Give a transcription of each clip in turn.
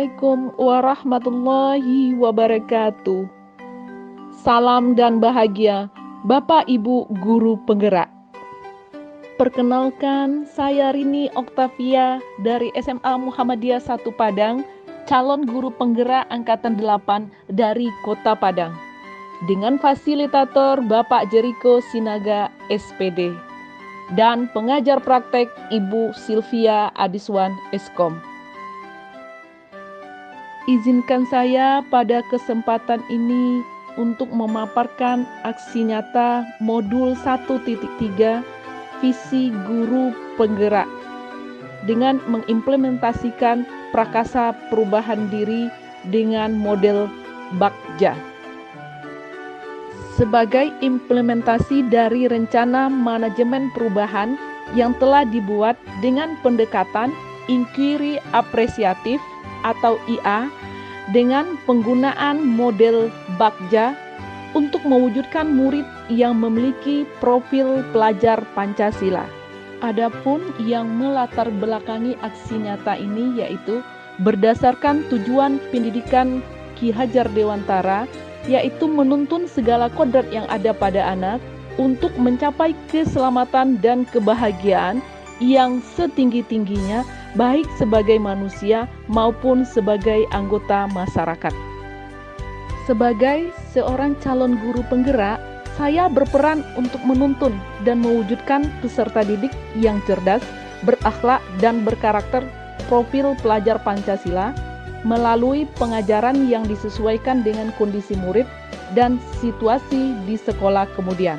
Assalamualaikum warahmatullahi wabarakatuh. Salam dan bahagia, Bapak Ibu Guru Penggerak. Perkenalkan, saya Rini Oktavia dari SMA Muhammadiyah 1 Padang, calon guru penggerak Angkatan 8 dari Kota Padang. Dengan fasilitator Bapak Jeriko Sinaga SPD dan pengajar praktek Ibu Sylvia Adiswan Eskom. Izinkan saya pada kesempatan ini untuk memaparkan aksi nyata modul 1.3 visi guru penggerak dengan mengimplementasikan prakasa perubahan diri dengan model Bagja. Sebagai implementasi dari rencana manajemen perubahan yang telah dibuat dengan pendekatan inquiry apresiatif atau IA dengan penggunaan model Bagja untuk mewujudkan murid yang memiliki profil pelajar Pancasila. Adapun yang melatar belakangi aksi nyata ini yaitu berdasarkan tujuan pendidikan Ki Hajar Dewantara, yaitu menuntun segala kodrat yang ada pada anak untuk mencapai keselamatan dan kebahagiaan yang setinggi-tingginya baik sebagai manusia maupun sebagai anggota masyarakat. Sebagai seorang calon guru penggerak, saya berperan untuk menuntun dan mewujudkan peserta didik yang cerdas, berakhlak, dan berkarakter profil pelajar Pancasila melalui pengajaran yang disesuaikan dengan kondisi murid dan situasi di sekolah kemudian.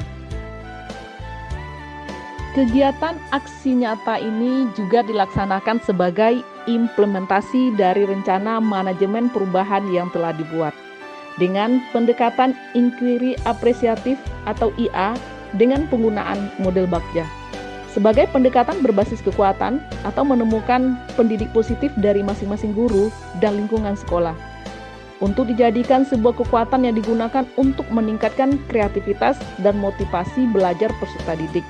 Kegiatan aksi nyata ini juga dilaksanakan sebagai implementasi dari rencana manajemen perubahan yang telah dibuat dengan pendekatan inquiry apresiatif atau IA dengan penggunaan model Bagja sebagai pendekatan berbasis kekuatan atau menemukan pendidik positif dari masing-masing guru dan lingkungan sekolah untuk dijadikan sebuah kekuatan yang digunakan untuk meningkatkan kreativitas dan motivasi belajar peserta didik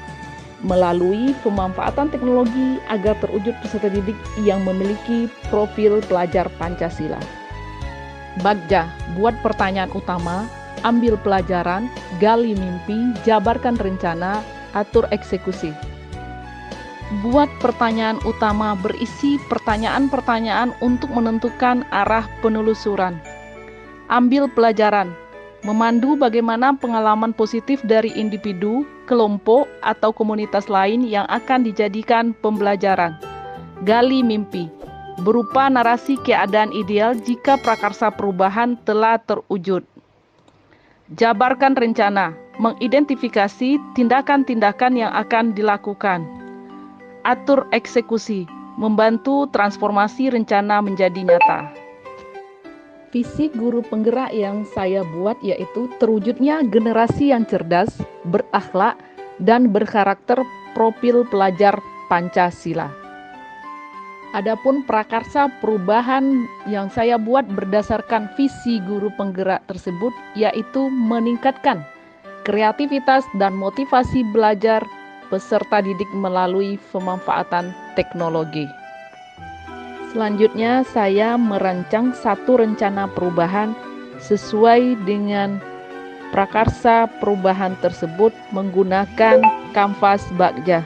melalui pemanfaatan teknologi agar terwujud peserta didik yang memiliki profil pelajar Pancasila. Bagja, buat pertanyaan utama, ambil pelajaran, gali mimpi, jabarkan rencana, atur eksekusi. Buat pertanyaan utama berisi pertanyaan-pertanyaan untuk menentukan arah penelusuran. Ambil pelajaran, memandu bagaimana pengalaman positif dari individu, kelompok, atau komunitas lain yang akan dijadikan pembelajaran. Gali mimpi, berupa narasi keadaan ideal jika prakarsa perubahan telah terwujud. Jabarkan rencana, mengidentifikasi tindakan-tindakan yang akan dilakukan. Atur eksekusi, membantu transformasi rencana menjadi nyata. Visi guru penggerak yang saya buat yaitu terwujudnya generasi yang cerdas, berakhlak, dan berkarakter profil pelajar Pancasila. Adapun prakarsa perubahan yang saya buat berdasarkan visi guru penggerak tersebut yaitu meningkatkan kreativitas dan motivasi belajar peserta didik melalui pemanfaatan teknologi. Selanjutnya, saya merancang satu rencana perubahan sesuai dengan prakarsa perubahan tersebut menggunakan kanvas Bagja.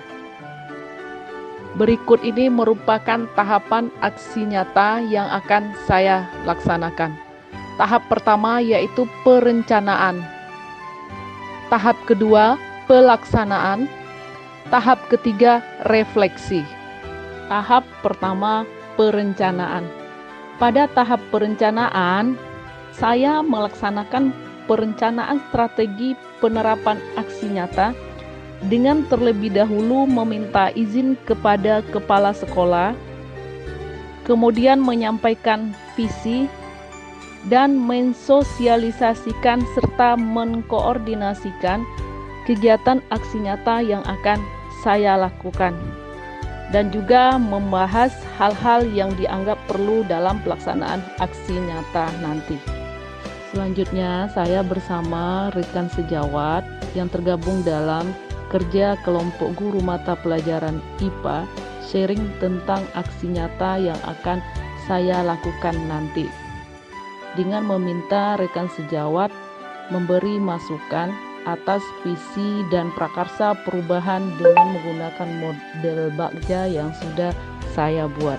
Berikut ini merupakan tahapan aksi nyata yang akan saya laksanakan. Tahap pertama yaitu perencanaan. Tahap kedua, pelaksanaan. Tahap ketiga, refleksi. Tahap pertama, perencanaan. Pada tahap perencanaan, saya melaksanakan perencanaan strategi penerapan aksi nyata dengan terlebih dahulu meminta izin kepada kepala sekolah, kemudian menyampaikan visi dan mensosialisasikan serta mengkoordinasikan kegiatan aksi nyata yang akan saya lakukan, dan juga membahas hal-hal yang dianggap perlu dalam pelaksanaan aksi nyata nanti. Selanjutnya, saya bersama rekan sejawat yang tergabung dalam kerja kelompok guru mata pelajaran IPA sharing tentang aksi nyata yang akan saya lakukan nanti, dengan meminta rekan sejawat memberi masukan atas visi dan prakarsa perubahan dengan menggunakan model bagja yang sudah saya buat.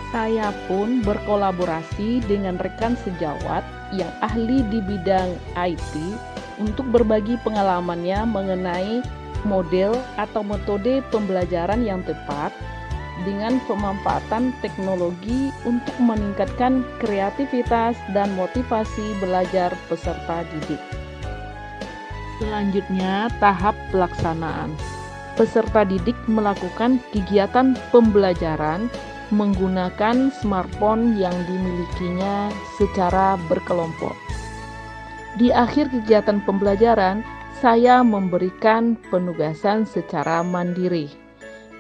Saya pun berkolaborasi dengan rekan sejawat yang ahli di bidang IT untuk berbagi pengalamannya mengenai model atau metode pembelajaran yang tepat dengan pemanfaatan teknologi untuk meningkatkan kreativitas dan motivasi belajar peserta didik. Selanjutnya, tahap pelaksanaan. Peserta didik melakukan kegiatan pembelajaran menggunakan smartphone yang dimilikinya secara berkelompok. Di akhir kegiatan pembelajaran, saya memberikan penugasan secara mandiri,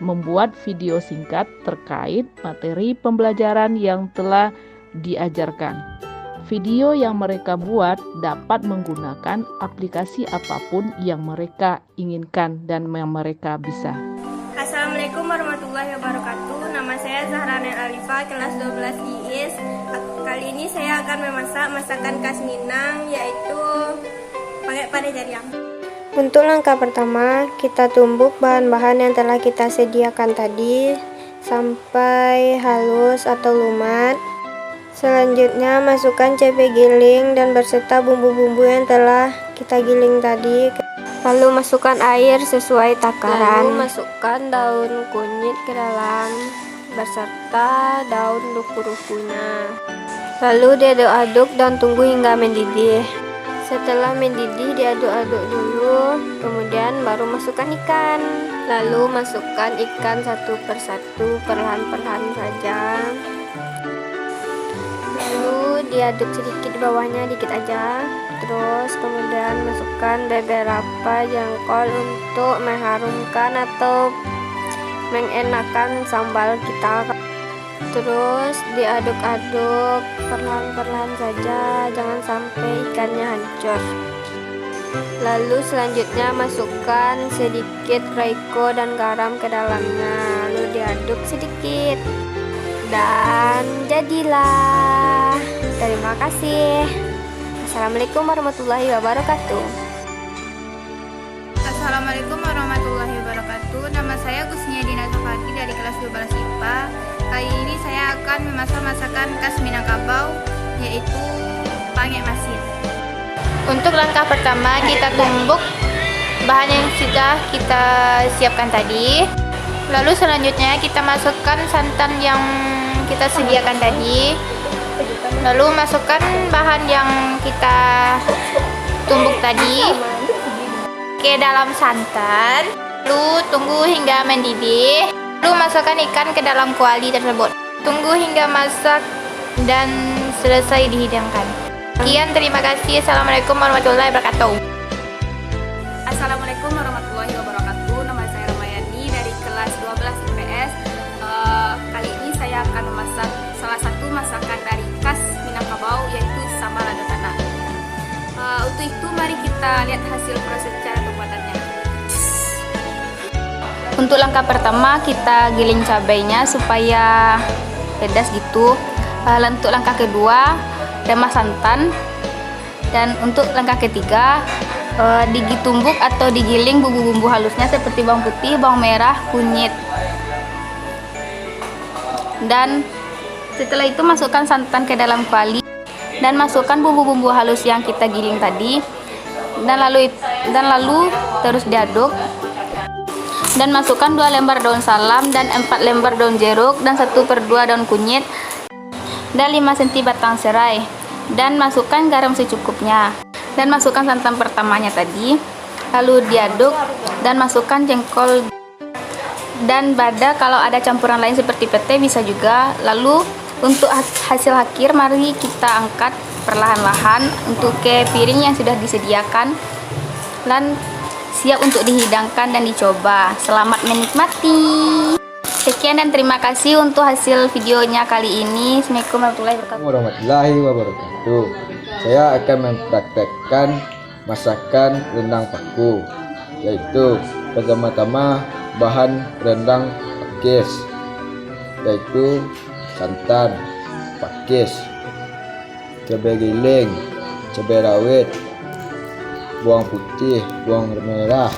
membuat video singkat terkait materi pembelajaran yang telah diajarkan. Video yang mereka buat dapat menggunakan aplikasi apapun yang mereka inginkan dan yang mereka bisa. Assalamualaikum warahmatullahi wabarakatuh. Nama saya Zahrana Alifa, kelas 12 IIS. Kali ini saya akan memasak masakan khas Minang, yaitu pakai pada jariang. Untuk langkah pertama, kita tumbuk bahan-bahan yang telah kita sediakan tadi sampai halus atau lumat. Selanjutnya, masukkan cabai giling dan berserta bumbu-bumbu yang telah kita giling tadi. Lalu masukkan air sesuai takaran. Lalu masukkan daun kunyit ke dalam berserta daun ruku-rukunya. Lalu diaduk-aduk dan tunggu hingga mendidih. Setelah mendidih, diaduk-aduk dulu, kemudian baru masukkan ikan. Lalu masukkan ikan satu persatu, perlahan-perlahan saja. Lalu diaduk sedikit di bawahnya, dikit aja. Terus kemudian masukkan beberapa jengkol untuk mengharumkan atau mengenakan sambal kita. Terus diaduk-aduk perlahan-perlahan saja, jangan sampai ikannya hancur. Lalu selanjutnya masukkan sedikit roiko dan garam ke dalamnya. Lalu diaduk sedikit dan jadilah. Terima kasih. Assalamualaikum warahmatullahi wabarakatuh. Assalamualaikum warahmatullahi wabarakatuh. Nama saya Gusnia Dina Safati dari kelas 12 IPA. Kali ini saya akan memasak masakan khas Minangkabau, yaitu pangek masin. Untuk langkah pertama, kita tumbuk bahan yang sudah kita siapkan tadi. Lalu selanjutnya kita masukkan santan yang kita sediakan tadi. Lalu masukkan bahan yang kita tumbuk tadi ke dalam santan. Lalu tunggu hingga mendidih. Lalu masukkan ikan ke dalam kuali tersebut. Tunggu hingga masak dan selesai dihidangkan. Sekian, terima kasih. Assalamualaikum warahmatullahi wabarakatuh. Assalamualaikum warahmatullahi wabarakatuh. Nama saya Ramayani dari kelas 12 IPS. Kali ini saya akan memasak salah satu masakan dari khas Minangkabau, yaitu sambal lada tanah. Untuk itu mari kita lihat hasil proses cara pembuatannya. Untuk langkah pertama, kita giling cabainya supaya pedas gitu. Untuk langkah kedua, remas santan. Dan untuk langkah ketiga, ditumbuk atau digiling bumbu-bumbu halusnya seperti bawang putih, bawang merah, kunyit. Dan setelah itu masukkan santan ke dalam kuali dan masukkan bumbu-bumbu halus yang kita giling tadi. Dan lalu terus diaduk. Dan masukkan 2 lembar daun salam dan 4 lembar daun jeruk dan 1/2 daun kunyit dan 5 cm batang serai. Dan masukkan garam secukupnya. Dan masukkan santan pertamanya tadi. Lalu diaduk dan masukkan jengkol dan bada, kalau ada campuran lain seperti pete bisa juga. Lalu untuk hasil akhir, mari kita angkat perlahan-lahan untuk ke piring yang sudah disediakan dan siap untuk dihidangkan dan dicoba. Selamat menikmati. Sekian dan terima kasih untuk hasil videonya kali ini. Assalamualaikum warahmatullahi wabarakatuh. Saya akan mempraktekkan masakan rendang paku, yaitu pertama-tama bahan rendang pakis, yaitu santan, pakis, cabai giling, cabai rawit, bawang putih, bawang merah.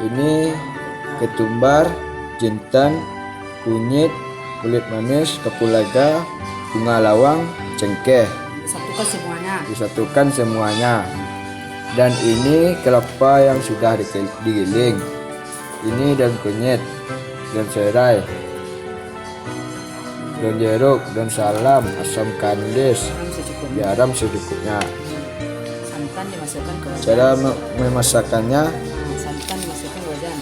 Ini ketumbar, jintan, kunyit, kulit manis, kapulaga, bunga lawang, cengkeh. Disatukan semuanya. Dan ini kelapa yang sudah digiling. Ini daun kunyit, daun serai, daun jeruk, daun salam, asam kandis, garam secukupnya. Santan dimasukkan ke wajan. Cara memasakkannya, Santan dimasukkan ke wajan.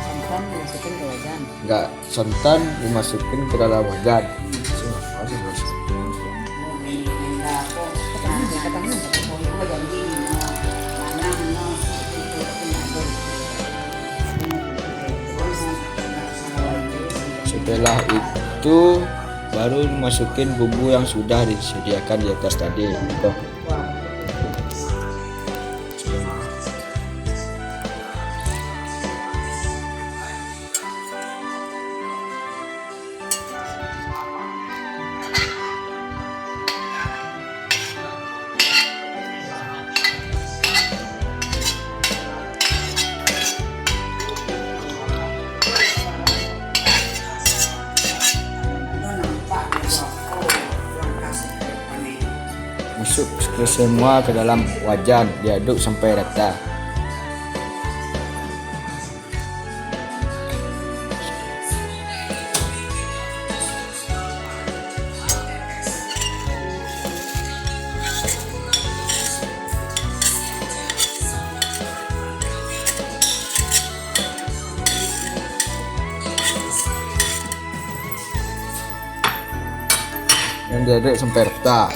Santan dimasukkan ke wajan. enggak, santan dimasukin ke dalam wajan. Setelah itu baru dimasukin bumbu yang sudah disediakan di atas tadi. Tuh. Masuk ke semua ke dalam wajan, diaduk sampai rata. Dan diaduk sampai rata.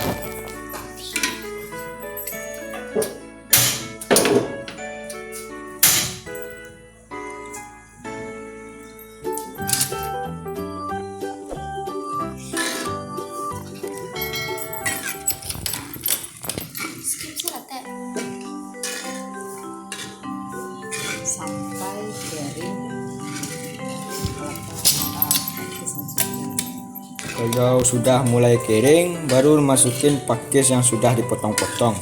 Sampai kering. Kalau sudah mulai kering, baru masukin pakis yang sudah dipotong-potong.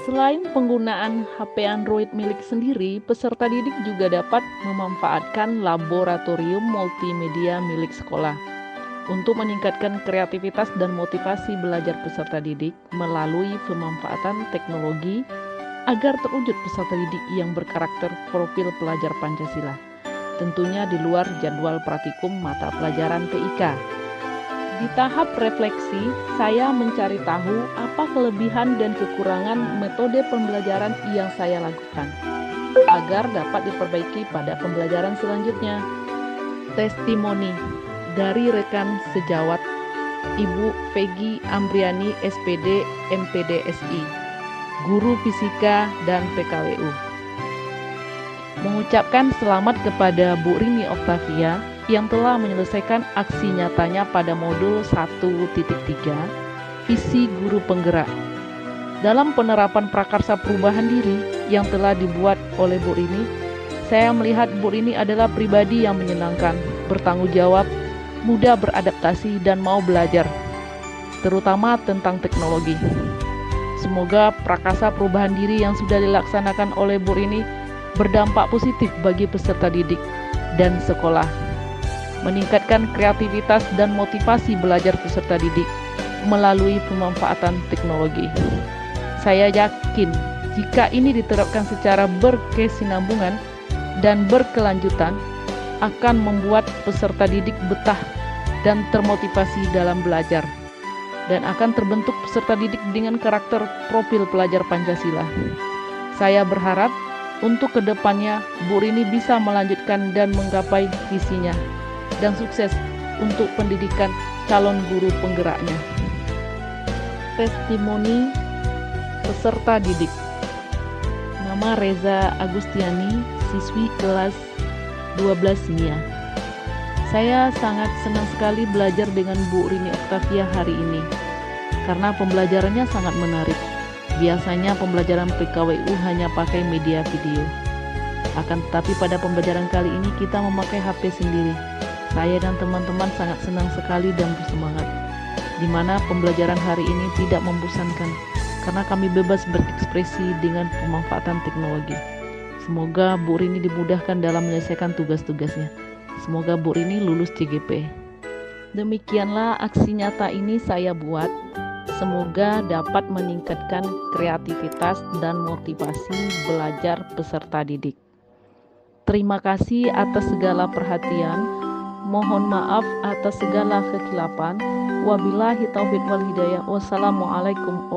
Selain penggunaan HP Android milik sendiri, peserta didik juga dapat memanfaatkan laboratorium multimedia milik sekolah untuk meningkatkan kreativitas dan motivasi belajar peserta didik melalui pemanfaatan teknologi agar terwujud peserta didik yang berkarakter profil pelajar Pancasila, tentunya di luar jadwal praktikum mata pelajaran TIK. Di tahap refleksi, saya mencari tahu apa kelebihan dan kekurangan metode pembelajaran yang saya lakukan, agar dapat diperbaiki pada pembelajaran selanjutnya. Testimoni dari rekan sejawat Ibu Peggy Ambriani, SPD, MPDSI, Guru Fisika dan PKWU. Mengucapkan selamat kepada Bu Rini Oktavia yang telah menyelesaikan aksi nyatanya pada modul 1.3 Visi Guru Penggerak. Dalam penerapan prakarsa perubahan diri yang telah dibuat oleh Bu Rini, saya melihat Bu Rini adalah pribadi yang menyenangkan, bertanggung jawab, mudah beradaptasi dan mau belajar, terutama tentang teknologi. Semoga prakarsa perubahan diri yang sudah dilaksanakan oleh Bu Rini berdampak positif bagi peserta didik dan sekolah, meningkatkan kreativitas dan motivasi belajar peserta didik melalui pemanfaatan teknologi. Saya yakin jika ini diterapkan secara berkesinambungan dan berkelanjutan, akan membuat peserta didik betah dan termotivasi dalam belajar, dan akan terbentuk peserta didik dengan karakter profil pelajar Pancasila. Saya berharap untuk kedepannya Bu Rini bisa melanjutkan dan menggapai visinya dan sukses untuk pendidikan calon guru penggeraknya. Testimoni peserta didik. Nama Reza Agustiani, siswi kelas 12 MIA. Saya sangat senang sekali belajar dengan Bu Rini Oktavia hari ini, karena pembelajarannya sangat menarik. Biasanya pembelajaran PKWU hanya pakai media video. Akan tetapi pada pembelajaran kali ini kita memakai HP sendiri. Saya dan teman-teman sangat senang sekali dan bersemangat, di mana pembelajaran hari ini tidak membosankan, karena kami bebas berekspresi dengan pemanfaatan teknologi. Semoga Bu Rini dimudahkan dalam menyelesaikan tugas-tugasnya. Semoga Bu Rini lulus CGP. Demikianlah aksi nyata ini saya buat. Semoga dapat meningkatkan kreativitas dan motivasi belajar peserta didik. Terima kasih atas segala perhatian. Mohon maaf atas segala kekhilafan. Wabillahi taufiq wal hidayah. Wassalamualaikum